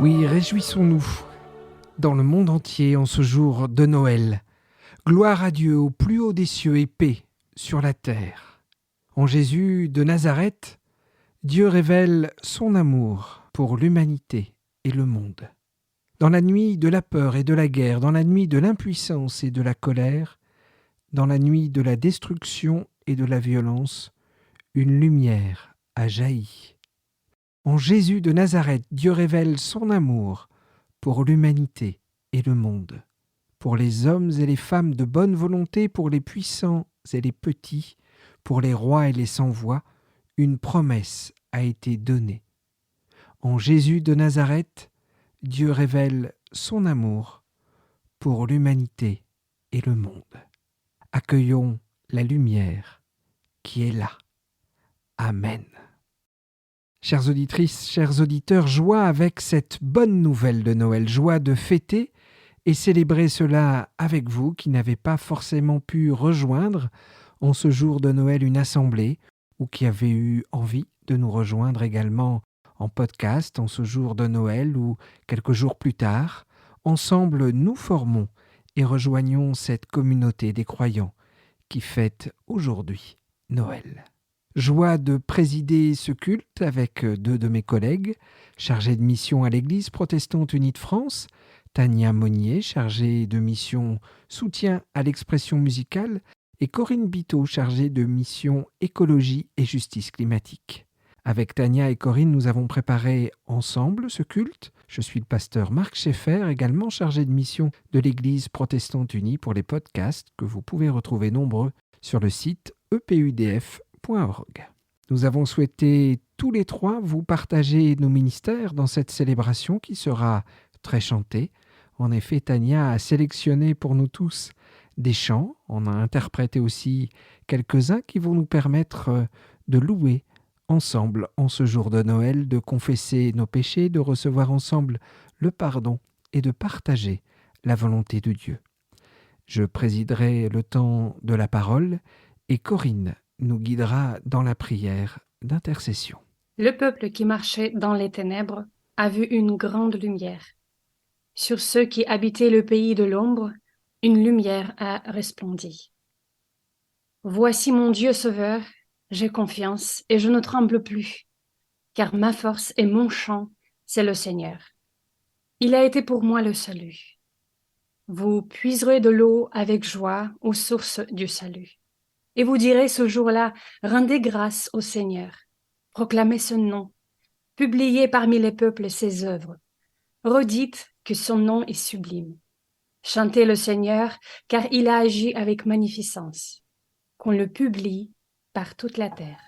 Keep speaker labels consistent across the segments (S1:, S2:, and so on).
S1: Oui, réjouissons-nous dans le monde entier en ce jour de Noël. Gloire à Dieu au plus haut des cieux et paix sur la terre. En Jésus de Nazareth, Dieu révèle son amour pour l'humanité et le monde. Dans la nuit de la peur et de la guerre, dans la nuit de l'impuissance et de la colère, dans la nuit de la destruction et de la violence, une lumière a jailli. En Jésus de Nazareth, Dieu révèle son amour pour l'humanité et le monde, pour les hommes et les femmes de bonne volonté, pour les puissants et les petits, pour les rois et les sans-voix, une promesse a été donnée. En Jésus de Nazareth, Dieu révèle son amour pour l'humanité et le monde. Accueillons la lumière qui est là. Amen. Chères auditrices, chers auditeurs, joie avec cette bonne nouvelle de Noël, joie de fêter et célébrer cela avec vous qui n'avez pas forcément pu rejoindre en ce jour de Noël une assemblée ou qui avez eu envie de nous rejoindre également en podcast en ce jour de Noël ou quelques jours plus tard. Ensemble, nous formons et rejoignons cette communauté des croyants qui fête aujourd'hui Noël. Joie de présider ce culte avec deux de mes collègues, chargés de mission à l'Église protestante unie de France, Tania Monnier, chargée de mission soutien à l'expression musicale, et Corinne Biteau, chargée de mission écologie et justice climatique. Avec Tania et Corinne, nous avons préparé ensemble ce culte. Je suis le pasteur Marc Schaeffer, également chargé de mission de l'Église protestante unie pour les podcasts que vous pouvez retrouver nombreux sur le site epudf.org. Nous avons souhaité tous les trois vous partager nos ministères dans cette célébration qui sera très chantée. En effet, Tania a sélectionné pour nous tous des chants. On a interprété aussi quelques-uns qui vont nous permettre de louer ensemble en ce jour de Noël, de confesser nos péchés, de recevoir ensemble le pardon et de partager la volonté de Dieu. Je présiderai le temps de la parole et Corinne nous guidera dans la prière d'intercession.
S2: Le peuple qui marchait dans les ténèbres a vu une grande lumière. Sur ceux qui habitaient le pays de l'ombre, une lumière a resplendi. Voici mon Dieu sauveur, j'ai confiance et je ne tremble plus, car ma force et mon chant, c'est le Seigneur. Il a été pour moi le salut. Vous puiserez de l'eau avec joie aux sources du salut. Et vous direz ce jour-là, rendez grâce au Seigneur, proclamez ce nom, publiez parmi les peuples ses œuvres, redites que son nom est sublime. Chantez le Seigneur, car il a agi avec magnificence, qu'on le publie par toute la terre.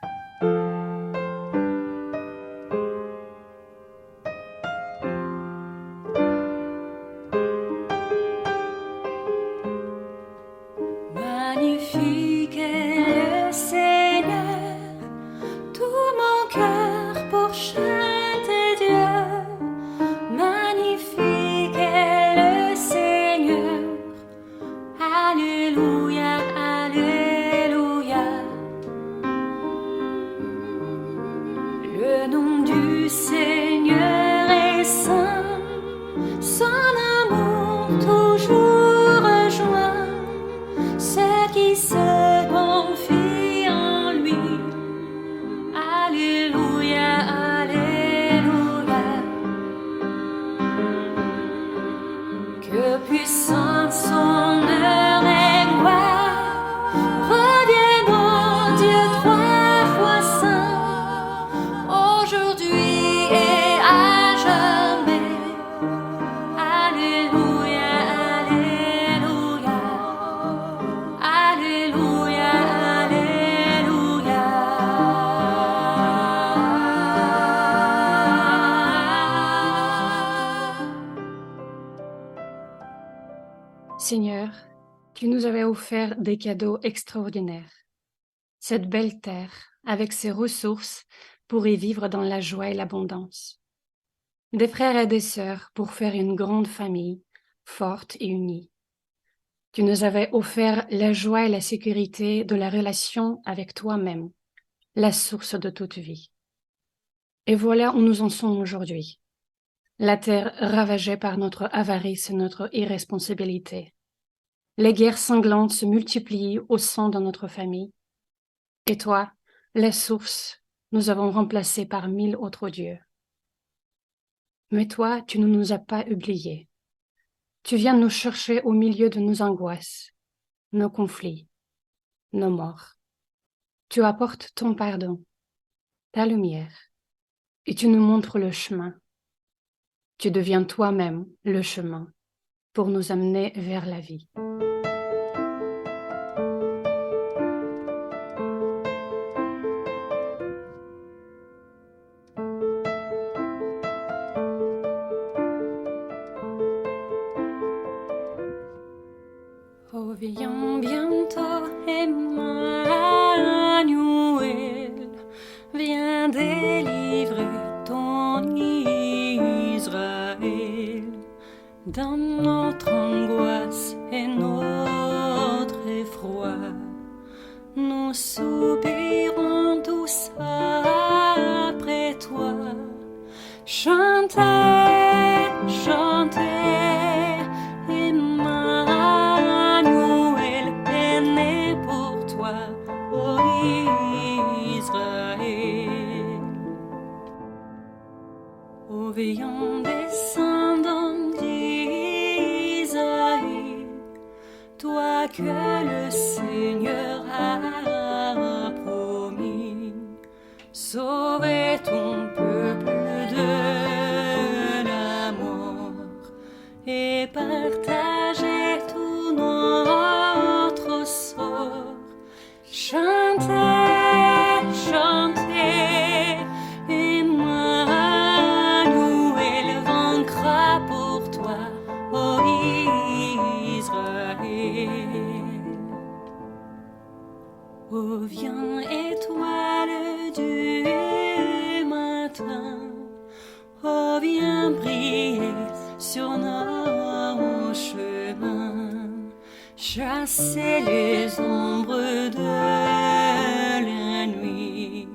S3: Magnifique est le Seigneur, tout mon cœur pour chanter Dieu. Magnifique est le Seigneur, Alléluia, Alléluia. Le nom du Seigneur est saint, son amour toujours rejoint ceux qui se confient en lui. Alléluia, Alléluia. Que puissant son honneur et gloire reviennent au Dieu trois fois saint, aujourd'hui et à jamais. Alléluia, Alléluia. Alléluia, Alléluia.
S2: Seigneur, tu nous avais offert des cadeaux extraordinaires. Cette belle terre, avec ses ressources, pour y vivre dans la joie et l'abondance. Des frères et des sœurs pour faire une grande famille, forte et unie. Tu nous avais offert la joie et la sécurité de la relation avec toi-même, la source de toute vie. Et voilà où nous en sommes aujourd'hui. la terre ravagée par notre avarice et notre irresponsabilité. Les guerres sanglantes se multiplient au sein de notre famille. Et toi, les sources, nous avons remplacées par 1000 autres dieux. Mais toi, tu ne nous as pas oubliés. Tu viens nous chercher au milieu de nos angoisses, nos conflits, nos morts. Tu apportes ton pardon, ta lumière, et tu nous montres le chemin. Tu deviens toi-même le chemin pour nous amener vers la vie.
S3: Reviens bientôt, Emmanuel, viens délivrer ton Israël. Dans notre angoisse et notre effroi, nous soupirons tous après toi. Chantez, chantez, Emmanuel est né pour toi, ô Israël. Ô veillant descendant d'Isaïe, toi que le Seigneur a promis, sauver ton peuple de la mort et partager tout notre sort. Chantez, chantez, Emmanuel vaincra pour toi, ô Israël. Oh, viens, étoile du matin, oh, viens briller sur nos chemins, chasser les ombres de la nuit,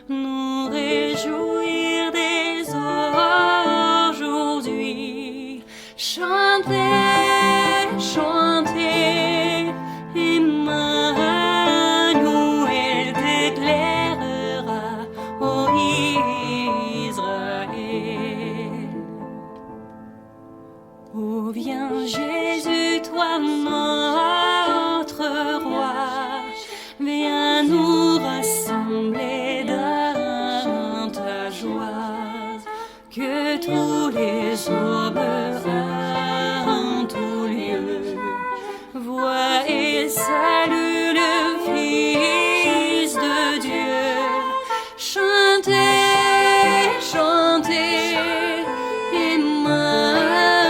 S3: nous réjouir dès aujourd'hui. Chantez, chantez, Emmanuel t'éclairera, ô Israël. Oh, viens Jésus, toi notre roi, viens nous rassembler dans ta joie, que tous les hommes en tout lieu voient et saluent le Fils de Dieu. Chantez, chantez,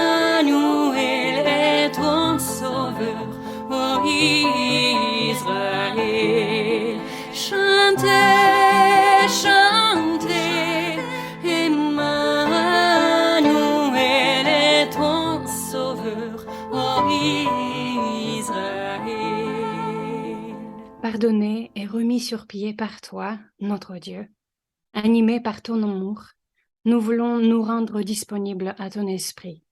S3: Emmanuel est ton sauveur, ô Israël. Chantez, chantez, Emmanuel est ton sauveur, ô Israël.
S2: Pardonné et remis sur pied par toi, notre Dieu, animés par ton amour, nous voulons nous rendre disponibles à ton esprit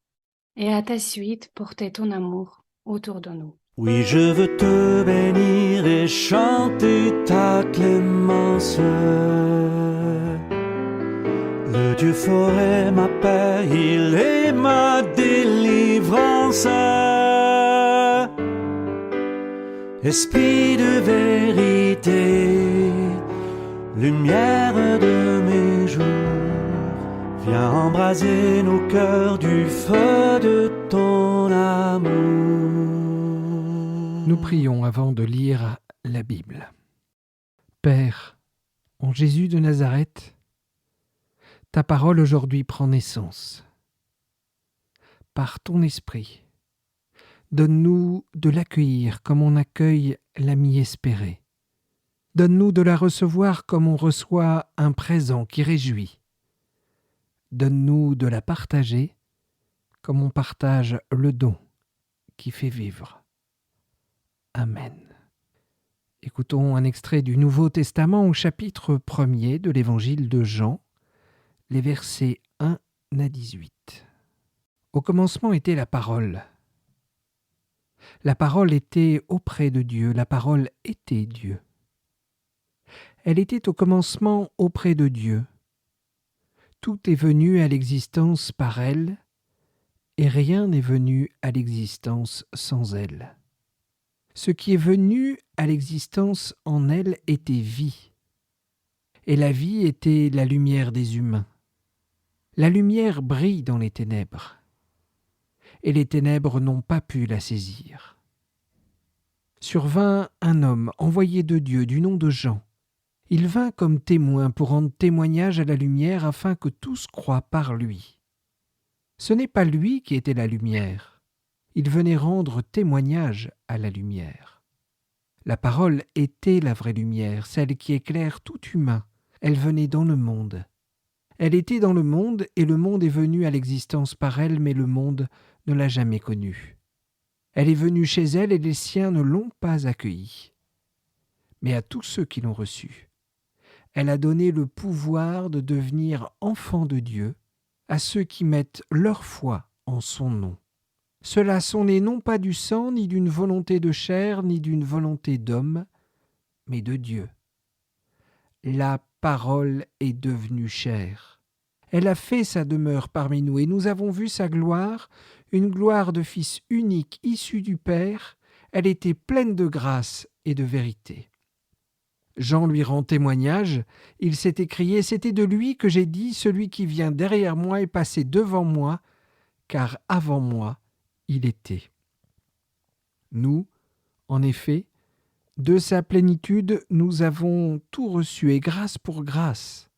S2: et à ta suite porter ton amour autour de nous.
S4: Oui, je veux te bénir et chanter ta clémence. Le Dieu fort est ma paix, il est ma délivrance. Esprit de vérité, lumière de mes jours, viens embraser nos cœurs du feu de ton amour.
S1: Nous prions avant de lire la Bible. Père, en Jésus de Nazareth, ta parole aujourd'hui prend naissance. Par ton esprit, donne-nous de l'accueillir comme on accueille l'ami espéré. Donne-nous de la recevoir comme on reçoit un présent qui réjouit. Donne-nous de la partager comme on partage le don qui fait vivre. Amen. Écoutons un extrait du Nouveau Testament au chapitre 1er de l'Évangile de Jean, les versets 1 Jean 18. Au commencement était la parole. La parole était auprès de Dieu, la parole était Dieu. Elle était au commencement auprès de Dieu. Tout est venu à l'existence par elle, et rien n'est venu à l'existence sans elle. Ce qui est venu à l'existence en elle était vie, et la vie était la lumière des humains. La lumière brille dans les ténèbres, et les ténèbres n'ont pas pu la saisir. Survint un homme envoyé de Dieu du nom de Jean. Il vint comme témoin pour rendre témoignage à la lumière afin que tous croient par lui. Ce n'est pas lui qui était la lumière. Il venait rendre témoignage à la lumière. La parole était la vraie lumière, celle qui éclaire tout humain. Elle venait dans le monde. Elle était dans le monde et le monde est venu à l'existence par elle, mais le monde ne l'a jamais connue. Elle est venue chez elle et les siens ne l'ont pas accueillie. Mais à tous ceux qui l'ont reçue, elle a donné le pouvoir de devenir enfants de Dieu à ceux qui mettent leur foi en son nom. Ceux-là sont nés non pas du sang, ni d'une volonté de chair, ni d'une volonté d'homme, mais de Dieu. La parole est devenue chair. Elle a fait sa demeure parmi nous, et nous avons vu sa gloire, une gloire de Fils unique issu du Père. Elle était pleine de grâce et de vérité. Jean lui rend témoignage, il s'est écrié « C'était de lui que j'ai dit, celui qui vient derrière moi est passé devant moi, car avant moi, il était. » Nous, en effet, de sa plénitude, nous avons tout reçu, et grâce pour grâce.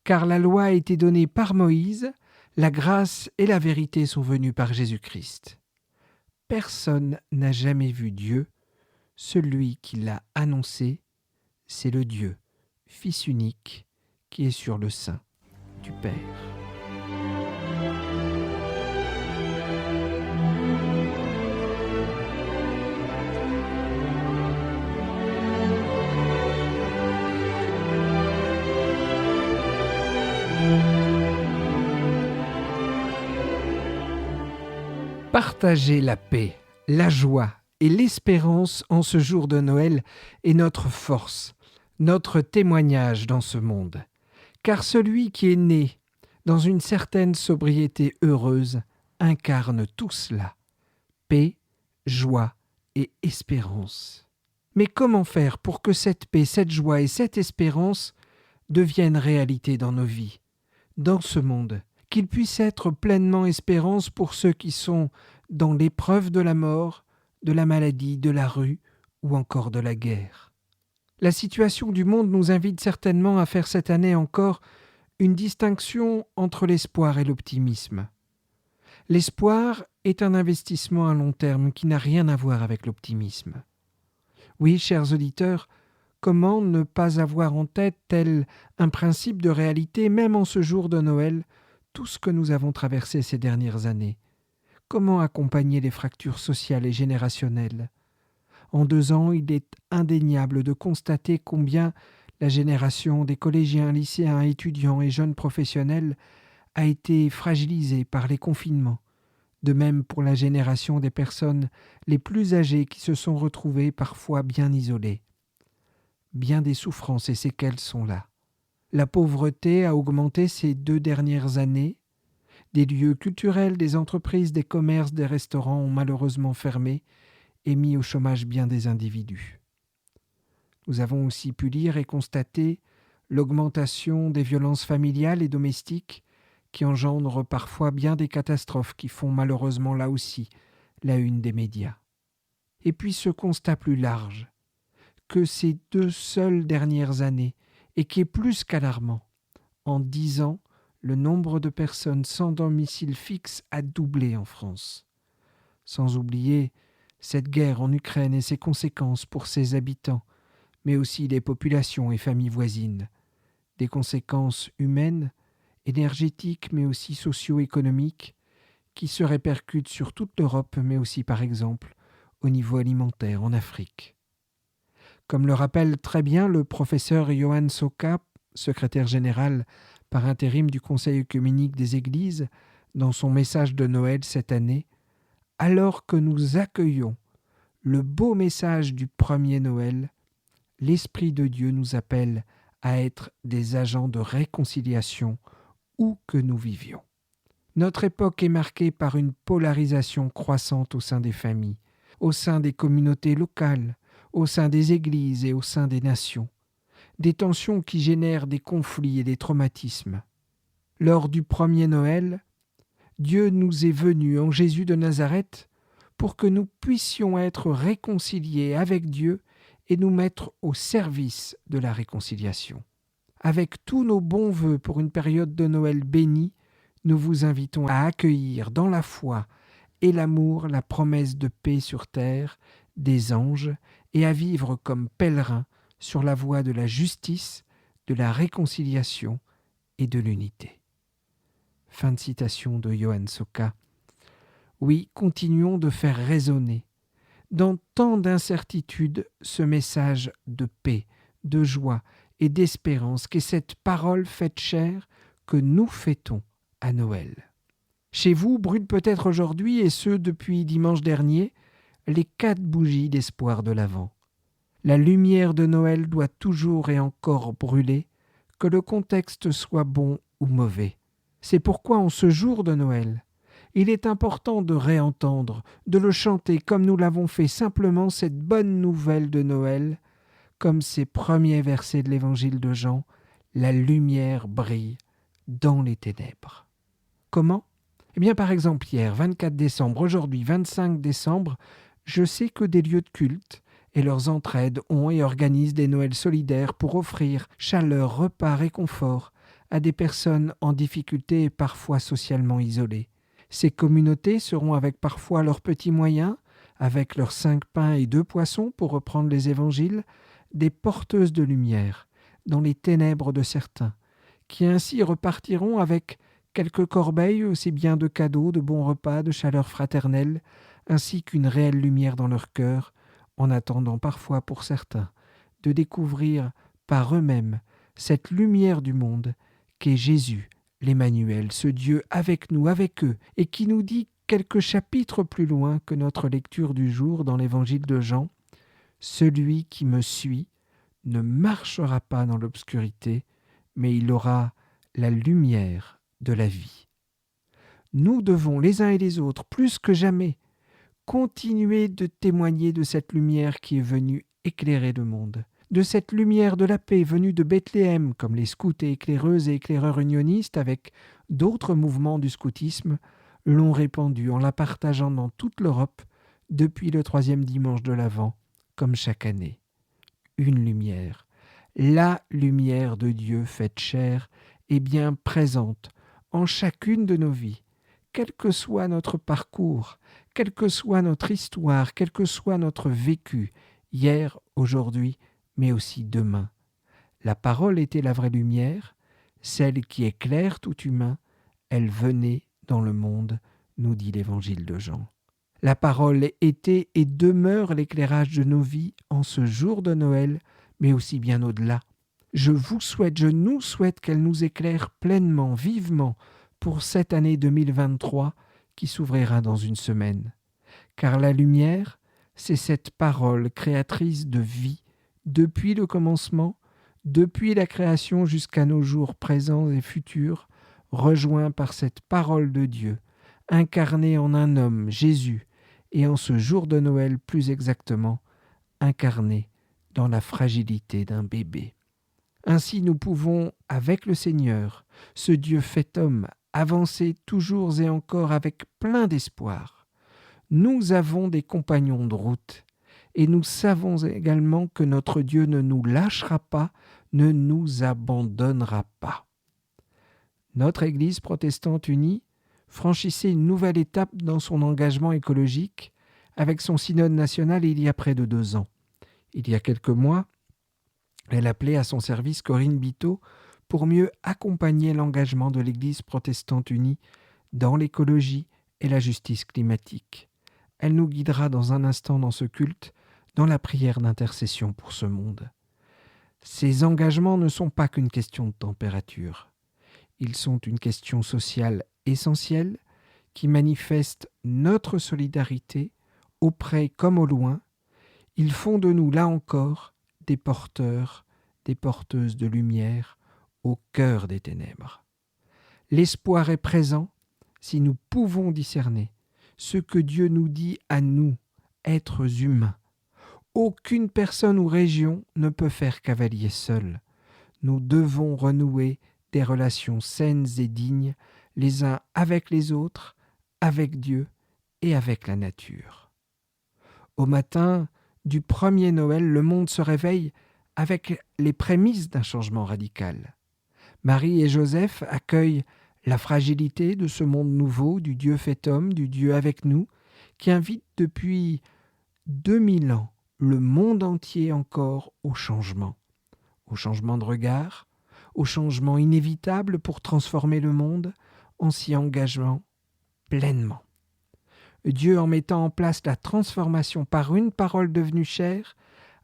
S1: Car la loi a été donnée par Moïse, la grâce et la vérité sont venues par Jésus-Christ. Personne n'a jamais vu Dieu, celui qui l'a annoncé, c'est le Dieu, Fils unique, qui est sur le sein du Père. Partager la paix, la joie et l'espérance en ce jour de Noël est notre force, notre témoignage dans ce monde. Car celui qui est né dans une certaine sobriété heureuse incarne tout cela, paix, joie et espérance. Mais comment faire pour que cette paix, cette joie et cette espérance deviennent réalité dans nos vies, dans ce monde, qu'il puisse être pleinement espérance pour ceux qui sont dans l'épreuve de la mort, de la maladie, de la rue ou encore de la guerre. La situation du monde nous invite certainement à faire cette année encore une distinction entre l'espoir et l'optimisme. L'espoir est un investissement à long terme qui n'a rien à voir avec l'optimisme. Oui, chers auditeurs, comment ne pas avoir en tête tel un principe de réalité, même en ce jour de Noël, tout ce que nous avons traversé ces dernières années? Comment accompagner les fractures sociales et générationnelles? En 2 ans, il est indéniable de constater combien la génération des collégiens, lycéens, étudiants et jeunes professionnels a été fragilisée par les confinements. De même pour la génération des personnes les plus âgées qui se sont retrouvées parfois bien isolées. Bien des souffrances et séquelles sont là. La pauvreté a augmenté ces 2 dernières années. Des lieux culturels, des entreprises, des commerces, des restaurants ont malheureusement fermé et mis au chômage bien des individus. Nous avons aussi pu lire et constater l'augmentation des violences familiales et domestiques qui engendrent parfois bien des catastrophes qui font malheureusement là aussi la une des médias. Et puis ce constat plus large, que ces 2 seules dernières années, et qui est plus qu'alarmant, en 10 ans, le nombre de personnes sans domicile fixe a doublé en France. Sans oublier cette guerre en Ukraine et ses conséquences pour ses habitants, mais aussi les populations et familles voisines. Des conséquences humaines, énergétiques, mais aussi socio-économiques, qui se répercutent sur toute l'Europe, mais aussi, par exemple, au niveau alimentaire en Afrique. Comme le rappelle très bien le professeur Johan Soka, secrétaire général par intérim du Conseil œcuménique des Églises, dans son message de Noël cette année, alors que nous accueillons le beau message du premier Noël, l'Esprit de Dieu nous appelle à être des agents de réconciliation où que nous vivions. Notre époque est marquée par une polarisation croissante au sein des familles, au sein des communautés locales, au sein des églises et au sein des nations. Des tensions qui génèrent des conflits et des traumatismes. Lors du premier Noël, Dieu nous est venu en Jésus de Nazareth pour que nous puissions être réconciliés avec Dieu et nous mettre au service de la réconciliation. Avec tous nos bons vœux pour une période de Noël bénie, nous vous invitons à accueillir dans la foi et l'amour la promesse de paix sur terre, des anges, et à vivre comme pèlerins sur la voie de la justice, de la réconciliation et de l'unité. Fin de citation de Johann Soka. Oui, continuons de faire résonner, dans tant d'incertitudes, ce message de paix, de joie et d'espérance qu'est cette parole faite chair que nous fêtons à Noël. Chez vous brûlent peut-être aujourd'hui, et ce depuis dimanche dernier, les 4 bougies d'espoir de l'Avent. La lumière de Noël doit toujours et encore brûler, que le contexte soit bon ou mauvais. C'est pourquoi en ce jour de Noël, il est important de réentendre, de le chanter comme nous l'avons fait simplement cette bonne nouvelle de Noël, comme ces premiers versets de l'évangile de Jean, la lumière brille dans les ténèbres. Comment ? Eh bien par exemple hier, 24 décembre, aujourd'hui 25 décembre, je sais que des lieux de culte et leurs entraides ont et organisent des Noëls solidaires pour offrir chaleur, repas, réconfort à des personnes en difficulté et parfois socialement isolées. Ces communautés seront avec parfois leurs petits moyens, avec leurs 5 pains et 2 poissons pour reprendre les évangiles, des porteuses de lumière dans les ténèbres de certains, qui ainsi repartiront avec quelques corbeilles aussi bien de cadeaux, de bons repas, de chaleur fraternelle, ainsi qu'une réelle lumière dans leur cœur, en attendant parfois pour certains de découvrir par eux-mêmes cette lumière du monde qu'est Jésus, l'Emmanuel, ce Dieu avec nous, avec eux, et qui nous dit quelques chapitres plus loin que notre lecture du jour dans l'évangile de Jean, « Celui qui me suit ne marchera pas dans l'obscurité, mais il aura la lumière de la vie. » Nous devons, les uns et les autres, plus que jamais, continuer de témoigner de cette lumière qui est venue éclairer le monde, de cette lumière de la paix venue de Bethléem, comme les scouts et éclaireuses et éclaireurs unionistes avec d'autres mouvements du scoutisme l'ont répandue en la partageant dans toute l'Europe depuis le 3e dimanche de l'Avent, comme chaque année. Une lumière, la lumière de Dieu faite chair et bien présente en chacune de nos vies, quel que soit notre parcours, quelle que soit notre histoire, quel que soit notre vécu, hier, aujourd'hui, mais aussi demain. La parole était la vraie lumière, celle qui éclaire tout humain, elle venait dans le monde, nous dit l'évangile de Jean. La parole était et demeure l'éclairage de nos vies en ce jour de Noël, mais aussi bien au-delà. Je nous souhaite qu'elle nous éclaire pleinement, vivement, pour cette année 2023 qui s'ouvrira dans une semaine. Car la lumière, c'est cette parole créatrice de vie, depuis le commencement, depuis la création jusqu'à nos jours présents et futurs, rejoint par cette parole de Dieu, incarnée en un homme, Jésus, et en ce jour de Noël plus exactement, incarnée dans la fragilité d'un bébé. Ainsi nous pouvons, avec le Seigneur, ce Dieu fait homme, avancer toujours et encore avec plein d'espoir. Nous avons des compagnons de route et nous savons également que notre Dieu ne nous lâchera pas, ne nous abandonnera pas. Notre Église protestante unie franchissait une nouvelle étape dans son engagement écologique avec son synode national il y a près de 2 ans. Il y a quelques mois, elle appelait à son service Corinne Biteau pour mieux accompagner l'engagement de l'Église protestante unie dans l'écologie et la justice climatique. Elle nous guidera dans un instant dans ce culte, dans la prière d'intercession pour ce monde. Ces engagements ne sont pas qu'une question de température. Ils sont une question sociale essentielle qui manifeste notre solidarité auprès comme au loin. Ils font de nous, là encore, des porteurs, des porteuses de lumière au cœur des ténèbres. L'espoir est présent si nous pouvons discerner ce que Dieu nous dit à nous, êtres humains. Aucune personne ou région ne peut faire cavalier seul. Nous devons renouer des relations saines et dignes, les uns avec les autres, avec Dieu et avec la nature. Au matin du premier Noël, le monde se réveille avec les prémices d'un changement radical. Marie et Joseph accueillent la fragilité de ce monde nouveau, du Dieu fait homme, du Dieu avec nous, qui invite depuis 2000 ans le monde entier encore au changement de regard, au changement inévitable pour transformer le monde en s'y engageant pleinement. Dieu, en mettant en place la transformation par une parole devenue chair,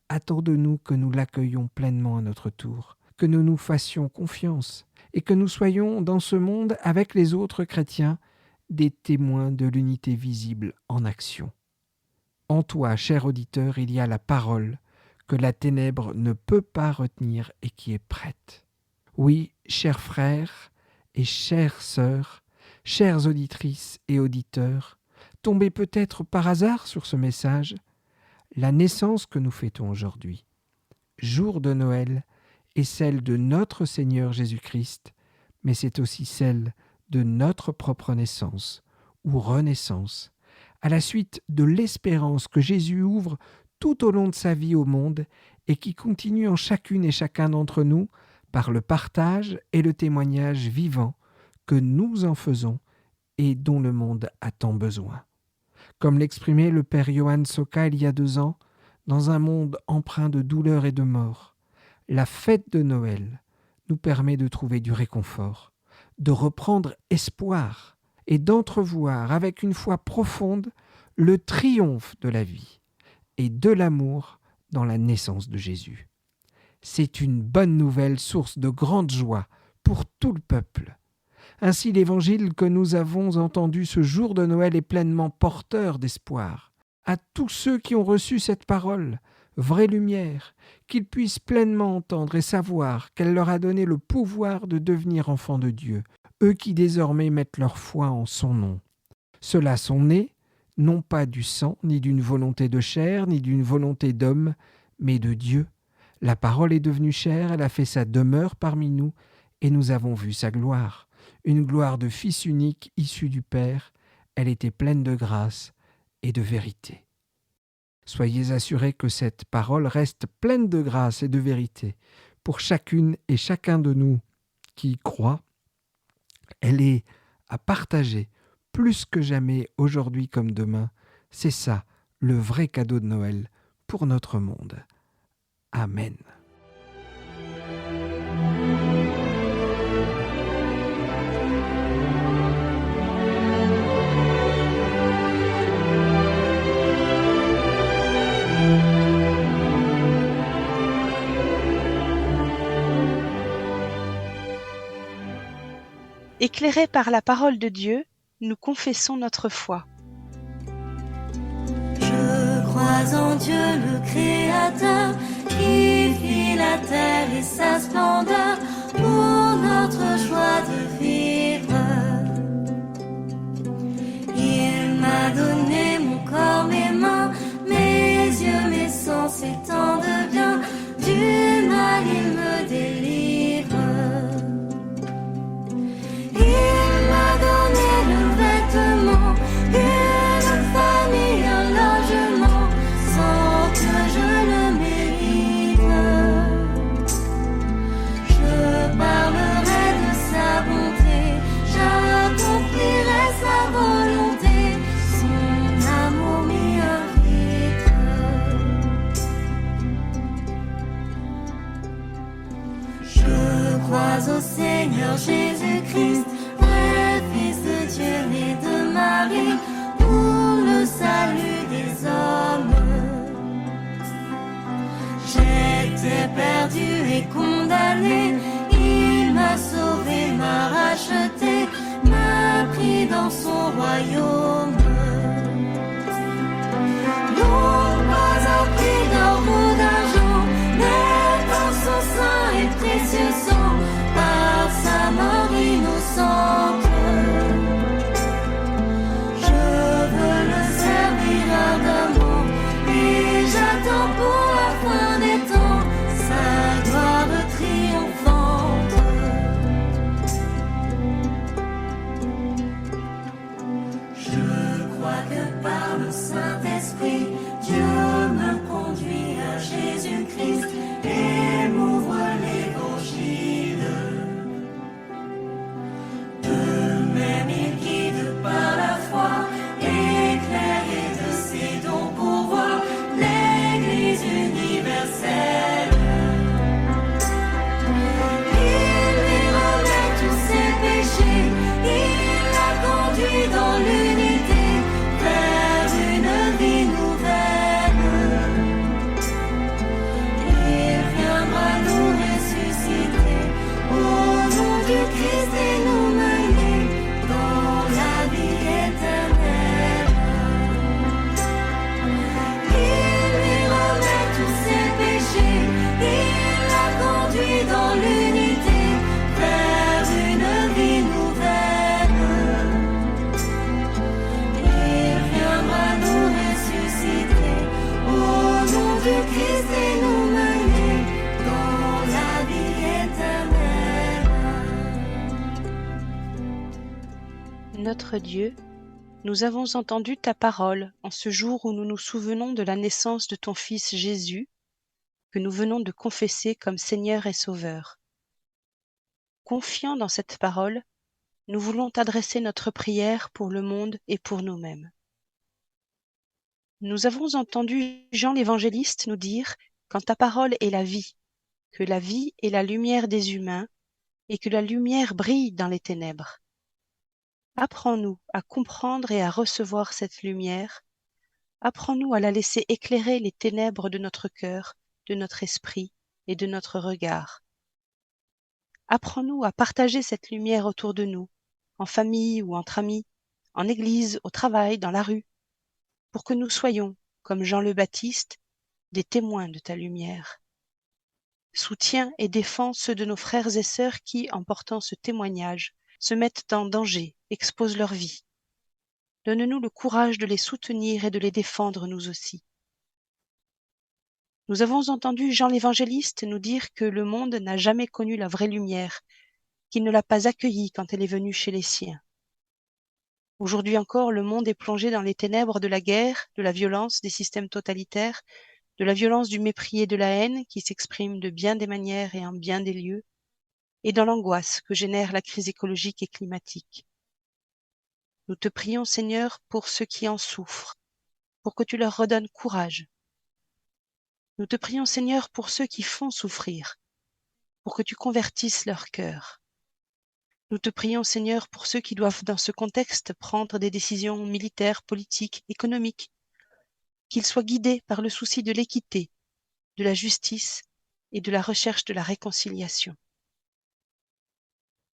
S1: attend de nous que nous l'accueillions pleinement à notre tour, que nous nous fassions confiance et que nous soyons dans ce monde avec les autres chrétiens des témoins de l'unité visible en action. En toi, cher auditeur, il y a la parole que la ténèbre ne peut pas retenir et qui est prête. Oui, chers frères et chères sœurs, chères auditrices et auditeurs, tombez peut-être par hasard sur ce message, la naissance que nous fêtons aujourd'hui, jour de Noël, est celle de notre Seigneur Jésus-Christ, mais c'est aussi celle de notre propre naissance ou renaissance, à la suite de l'espérance que Jésus ouvre tout au long de sa vie au monde et qui continue en chacune et chacun d'entre nous par le partage et le témoignage vivant que nous en faisons et dont le monde a tant besoin. Comme l'exprimait le père Johann Soka il y a 2 ans, dans un monde empreint de douleur et de mort, la fête de Noël nous permet de trouver du réconfort, de reprendre espoir et d'entrevoir avec une foi profonde le triomphe de la vie et de l'amour dans la naissance de Jésus. C'est une bonne nouvelle, source de grande joie pour tout le peuple. Ainsi, l'évangile que nous avons entendu ce jour de Noël est pleinement porteur d'espoir. À tous ceux qui ont reçu cette parole, vraie lumière, qu'ils puissent pleinement entendre et savoir qu'elle leur a donné le pouvoir de devenir enfants de Dieu, eux qui désormais mettent leur foi en son nom. Ceux-là sont nés, non pas du sang, ni d'une volonté de chair, ni d'une volonté d'homme, mais de Dieu. La parole est devenue chair, elle a fait sa demeure parmi nous, et nous avons vu sa gloire. Une gloire de Fils unique issu du Père, elle était pleine de grâce et de vérité. Soyez assurés que cette parole reste pleine de grâce et de vérité pour chacune et chacun de nous qui y croient. Elle est à partager plus que jamais aujourd'hui comme demain. C'est ça, le vrai cadeau de Noël pour notre monde. Amen.
S5: Éclairés par la parole de Dieu, nous confessons notre foi.
S3: Je crois en Dieu le Créateur, qui fit la terre et sa splendeur pour notre joie de vivre. Il m'a donné mon corps, mes mains, mes yeux, mes sens et tant de bien. Du mal il me délivre. Il m'a donné le vêtement, une famille, un logement, sans que je le mérite. Je parlerai de sa bonté, j'accomplirai sa volonté, son amour m'y invite. Je crois au Seigneur Jésus-Christ, vrai Fils de Dieu né de Marie, pour le salut des hommes. J'étais perdu et condamné, il m'a sauvé, m'a racheté.
S5: notre Dieu, nous avons entendu ta parole en ce jour où nous nous souvenons de la naissance de ton Fils Jésus, que nous venons de confesser comme Seigneur et Sauveur. Confiants dans cette parole, nous voulons t'adresser notre prière pour le monde et pour nous-mêmes. Nous avons entendu Jean l'Évangéliste nous dire « Quand ta parole est la vie, que la vie est la lumière des humains et que la lumière brille dans les ténèbres. » Apprends-nous à comprendre et à recevoir cette lumière. Apprends-nous à la laisser éclairer les ténèbres de notre cœur, de notre esprit et de notre regard. Apprends-nous à partager cette lumière autour de nous, en famille ou entre amis, en église, au travail, dans la rue, pour que nous soyons, comme Jean le Baptiste, des témoins de ta lumière. Soutiens et défends ceux de nos frères et sœurs qui, en portant ce témoignage, se mettent en danger, exposent leur vie. Donne-nous le courage de les soutenir et de les défendre nous aussi. Nous avons entendu Jean l'Évangéliste nous dire que le monde n'a jamais connu la vraie lumière, qu'il ne l'a pas accueillie quand elle est venue chez les siens. Aujourd'hui encore, le monde est plongé dans les ténèbres de la guerre, de la violence des systèmes totalitaires, de la violence du mépris et de la haine qui s'expriment de bien des manières et en bien des lieux, et dans l'angoisse que génère la crise écologique et climatique. Nous te prions, Seigneur, pour ceux qui en souffrent, pour que tu leur redonnes courage. Nous te prions, Seigneur, pour ceux qui font souffrir, pour que tu convertisses leur cœur. Nous te prions, Seigneur, pour ceux qui doivent, dans ce contexte, prendre des décisions militaires, politiques, économiques, qu'ils soient guidés par le souci de l'équité, de la justice et de la recherche de la réconciliation.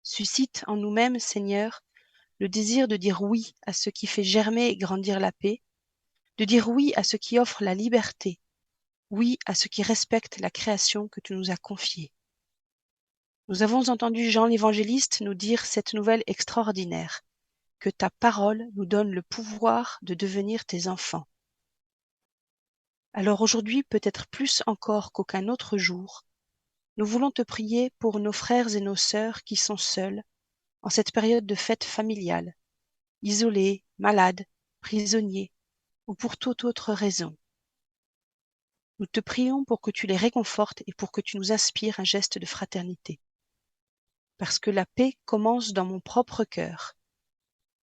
S5: Suscite en nous-mêmes, Seigneur, le désir de dire oui à ce qui fait germer et grandir la paix, de dire oui à ce qui offre la liberté, oui à ce qui respecte la création que tu nous as confiée. Nous avons entendu Jean l'Évangéliste nous dire cette nouvelle extraordinaire, que ta parole nous donne le pouvoir de devenir tes enfants. Alors aujourd'hui, peut-être plus encore qu'aucun autre jour, nous voulons te prier pour nos frères et nos sœurs qui sont seuls en cette période de fête familiale, isolés, malades, prisonniers ou pour toute autre raison. Nous te prions pour que tu les réconfortes et pour que tu nous inspires un geste de fraternité. Parce que la paix commence dans mon propre cœur.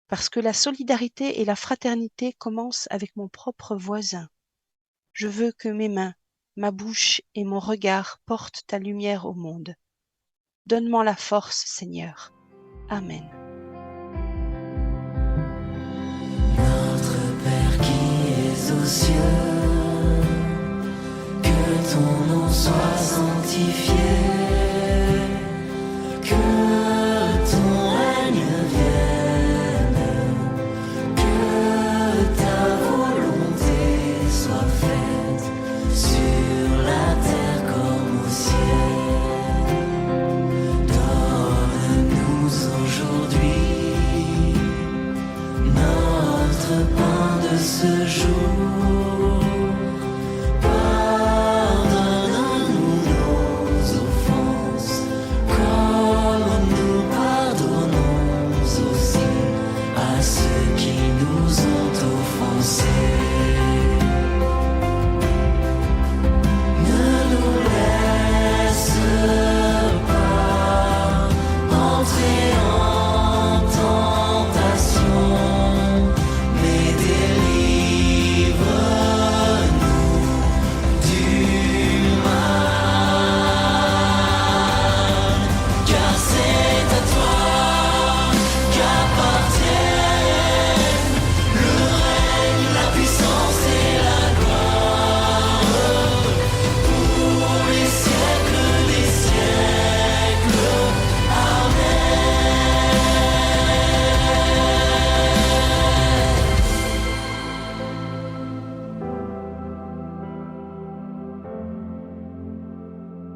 S5: Parce que la solidarité et la fraternité commencent avec mon propre voisin. Je veux que mes mains, ma bouche et mon regard portent ta lumière au monde. Donne-moi la force, Seigneur. Amen.
S3: Notre Père qui es aux cieux, que ton nom soit sanctifié, que ton règne vienne, que ta volonté soit faite sur la terre comme au ciel. Donne-nous aujourd'hui notre pain de ce jour. Pardonne-nous nos offenses, comme nous pardonnons aussi à ceux qui nous ont offensés. Ne nous laisse pas entrer en tentation, mais délivre-nous du mal. Car c'est à toi qu'appartiennent le règne, la puissance et la gloire pour les siècles des siècles.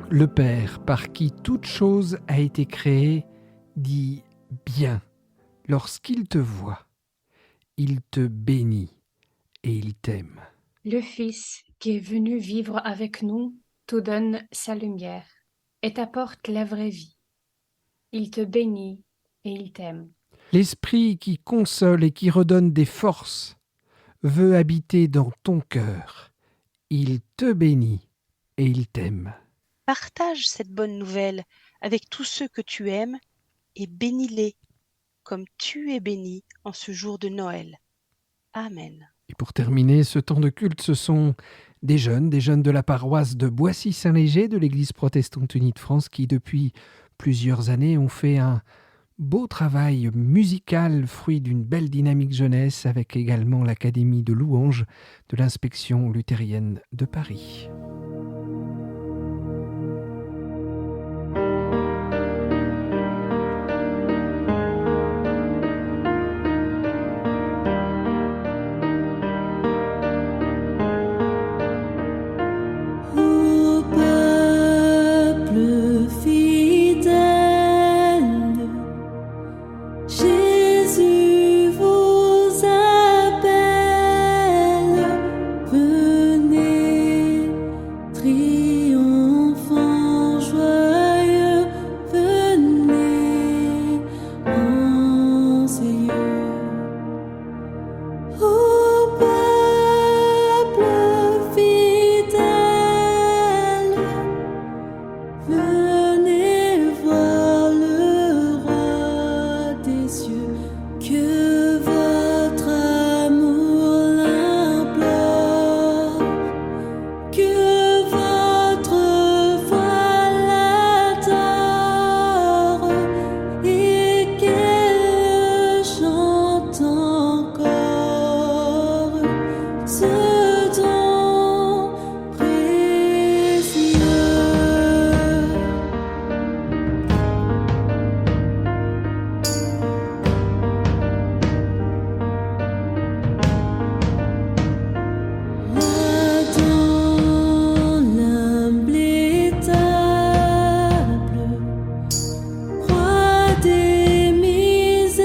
S1: Le Père, par qui toute chose a été créée, dit bien lorsqu'il te voit. Il te bénit et il t'aime.
S2: Le Fils qui est venu vivre avec nous te donne sa lumière et t'apporte la vraie vie. Il te bénit et il t'aime.
S1: L'Esprit qui console et qui redonne des forces veut habiter dans ton cœur. Il te bénit et il t'aime.
S5: Partage cette bonne nouvelle avec tous ceux que tu aimes et bénis-les comme tu es béni en ce jour de Noël. Amen.
S1: Et pour terminer ce temps de culte, ce sont des jeunes de la paroisse de Boissy-Saint-Léger de l'Église protestante unie de France qui, depuis plusieurs années, ont fait un beau travail musical, fruit d'une belle dynamique jeunesse, avec également l'Académie de louanges de l'inspection luthérienne de Paris.
S3: Ô peuple fidèle, Jésus vous appelle, venez, triomphant joyeux, venez en ces lieux. Ô peuple fidèle, venez voir le roi des cieux, que votre amour l'implore, que votre foi l'adore, et qu'elle chante encore ce don précieux. Là dans l'humble étable, roi des misérables,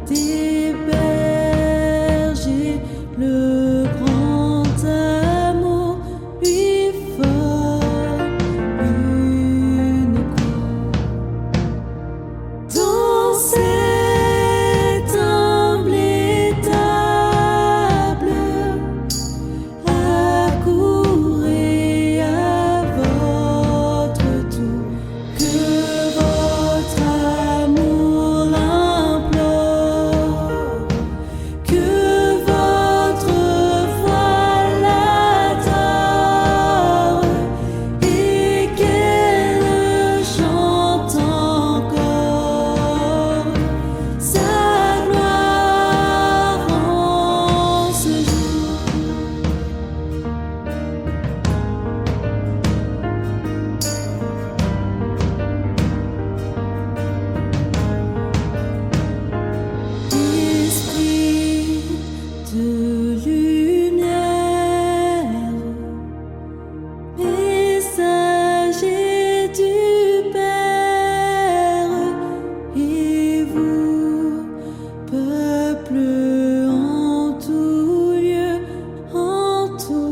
S3: des bergers, le grand amour lui forme une croix. Dans cette humble étable, accourez à votre tour, que votre amour l'implore, que votre foi l'adore, et qu'elle chante encore sa gloire en ce jour. Esprit de lumière, messager du Père, et vous, peuple en tout lieu, entonnez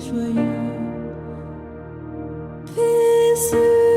S3: joyeux. Paix sur